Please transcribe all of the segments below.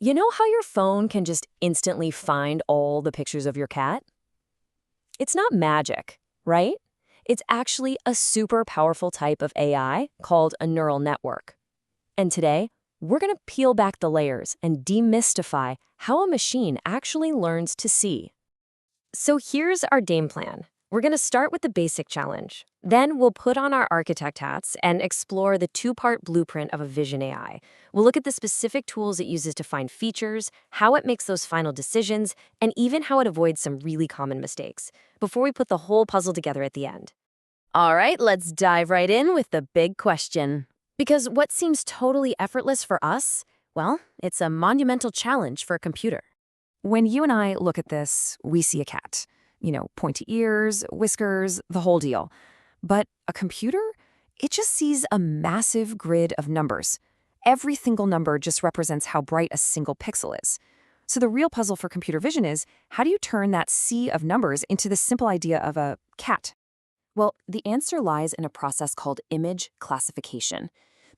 You know how your phone can just instantly find all the pictures of your cat? It's not magic, right? It's actually a super powerful type of AI called a neural network. And today, we're going to peel back the layers and demystify how a machine actually learns to see. So here's our game plan. We're going to start with the basic challenge. Then we'll put on our architect hats and explore the two-part blueprint of a vision AI. We'll look at the specific tools it uses to find features, how it makes those final decisions, and even how it avoids some really common mistakes, before we put the whole puzzle together at the end. All right, let's dive right in with the big question. Because what seems totally effortless for us, well, it's a monumental challenge for a computer. When you and I look at this, we see a cat. Pointy ears, whiskers, the whole deal. But a computer, it just sees a massive grid of numbers. Every single number just represents how bright a single pixel is. So the real puzzle for computer vision is, how do you turn that sea of numbers into the simple idea of a cat? Well, the answer lies in a process called image classification.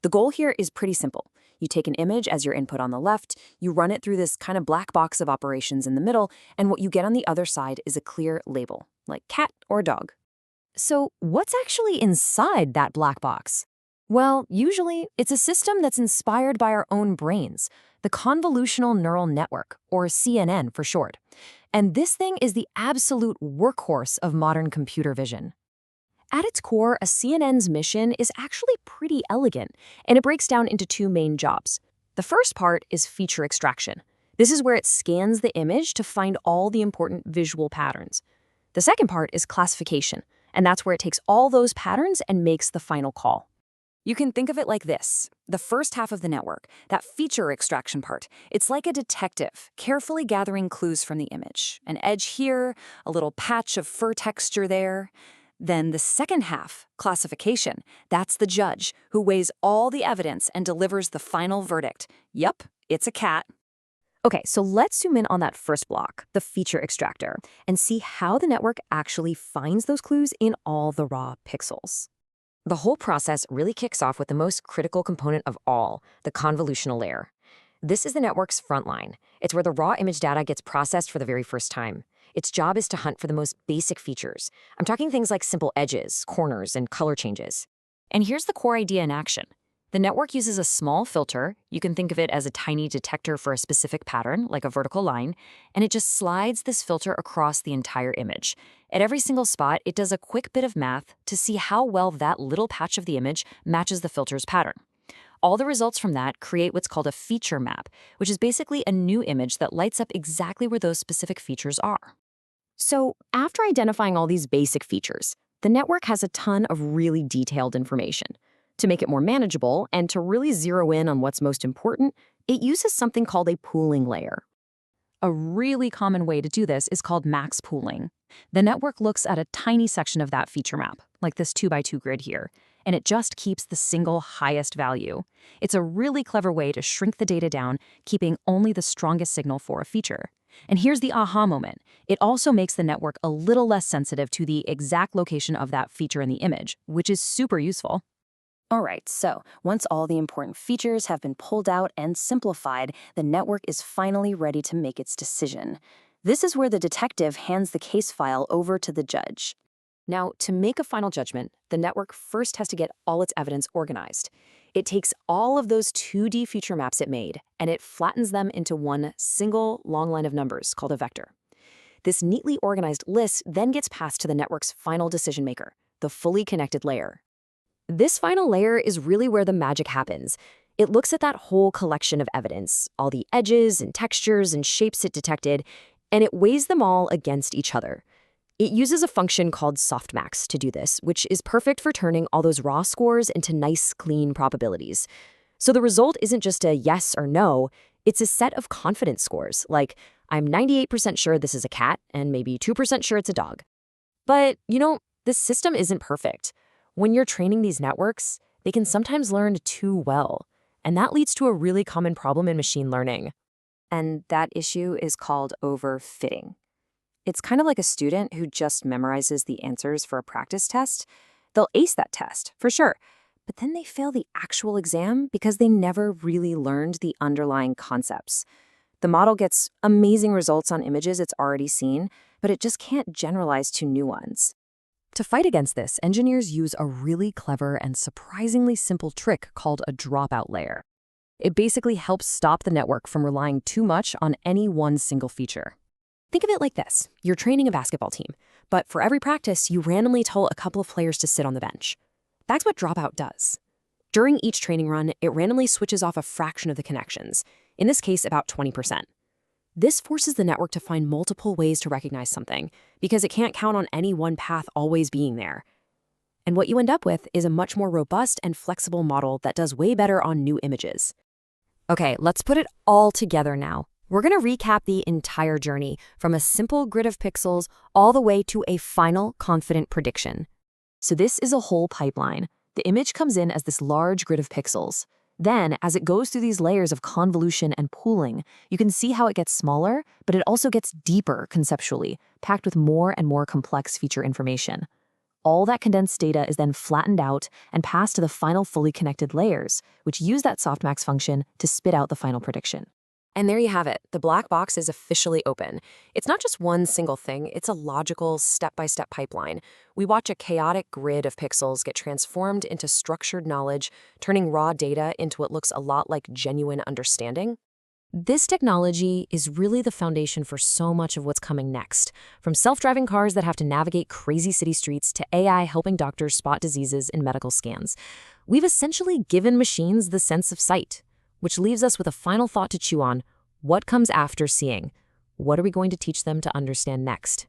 The goal here is pretty simple. You take an image as your input on the left, you run it through this kind of black box of operations in the middle, and what you get on the other side is a clear label, like cat or dog. So what's actually inside that black box? Well, usually it's a system that's inspired by our own brains, the Convolutional Neural Network, or CNN for short. And this thing is the absolute workhorse of modern computer vision. At its core, a CNN's mission is actually pretty elegant, and it breaks down into two main jobs. The first part is feature extraction. This is where it scans the image to find all the important visual patterns. The second part is classification, and that's where it takes all those patterns and makes the final call. You can think of it like this. The first half of the network, that feature extraction part, it's like a detective, carefully gathering clues from the image. An edge here, a little patch of fur texture there. Then the second half, classification, that's the judge who weighs all the evidence and delivers the final verdict. Yup, it's a cat. Okay, so let's zoom in on that first block, the feature extractor, and see how the network actually finds those clues in all the raw pixels. The whole process really kicks off with the most critical component of all, the convolutional layer. This is the network's front line. It's where the raw image data gets processed for the very first time. Its job is to hunt for the most basic features. I'm talking things like simple edges, corners, and color changes. And here's the core idea in action. The network uses a small filter. You can think of it as a tiny detector for a specific pattern, like a vertical line, and it just slides this filter across the entire image. At every single spot, it does a quick bit of math to see how well that little patch of the image matches the filter's pattern. All the results from that create what's called a feature map, which is basically a new image that lights up exactly where those specific features are. So after identifying all these basic features, the network has a ton of really detailed information. To make it more manageable and to really zero in on what's most important, it uses something called a pooling layer. A really common way to do this is called max pooling. The network looks at a tiny section of that feature map, like this 2x2 grid here, and it just keeps the single highest value. It's a really clever way to shrink the data down, keeping only the strongest signal for a feature. And here's the aha moment. It also makes the network a little less sensitive to the exact location of that feature in the image, which is super useful. All right, so once all the important features have been pulled out and simplified, the network is finally ready to make its decision. This is where the detective hands the case file over to the judge. Now, to make a final judgment, the network first has to get all its evidence organized. It takes all of those 2D feature maps it made, and it flattens them into one single long line of numbers called a vector. This neatly organized list then gets passed to the network's final decision maker, the fully connected layer. This final layer is really where the magic happens. It looks at that whole collection of evidence, all the edges and textures and shapes it detected, and it weighs them all against each other. It uses a function called Softmax to do this, which is perfect for turning all those raw scores into nice, clean probabilities. So the result isn't just a yes or no, it's a set of confidence scores, like I'm 98% sure this is a cat and maybe 2% sure it's a dog. But, this system isn't perfect. When you're training these networks, they can sometimes learn too well, and that leads to a really common problem in machine learning. And that issue is called overfitting. It's kind of like a student who just memorizes the answers for a practice test. They'll ace that test, for sure, but then they fail the actual exam because they never really learned the underlying concepts. The model gets amazing results on images it's already seen, but it just can't generalize to new ones. To fight against this, engineers use a really clever and surprisingly simple trick called a dropout layer. It basically helps stop the network from relying too much on any one single feature. Think of it like this. You're training a basketball team, but for every practice, you randomly tell a couple of players to sit on the bench. That's what dropout does. During each training run, it randomly switches off a fraction of the connections, in this case about 20%. This forces the network to find multiple ways to recognize something, because it can't count on any one path always being there. And what you end up with is a much more robust and flexible model that does way better on new images. Okay, let's put it all together now. We're going to recap the entire journey, from a simple grid of pixels all the way to a final confident prediction. So this is a whole pipeline. The image comes in as this large grid of pixels. Then, as it goes through these layers of convolution and pooling, you can see how it gets smaller, but it also gets deeper conceptually, packed with more and more complex feature information. All that condensed data is then flattened out and passed to the final fully connected layers, which use that Softmax function to spit out the final prediction. And there you have it. The black box is officially open. It's not just one single thing, it's a logical, step-by-step pipeline. We watch a chaotic grid of pixels get transformed into structured knowledge, turning raw data into what looks a lot like genuine understanding. This technology is really the foundation for so much of what's coming next, from self-driving cars that have to navigate crazy city streets to AI helping doctors spot diseases in medical scans. We've essentially given machines the sense of sight, which leaves us with a final thought to chew on. What comes after seeing? What are we going to teach them to understand next?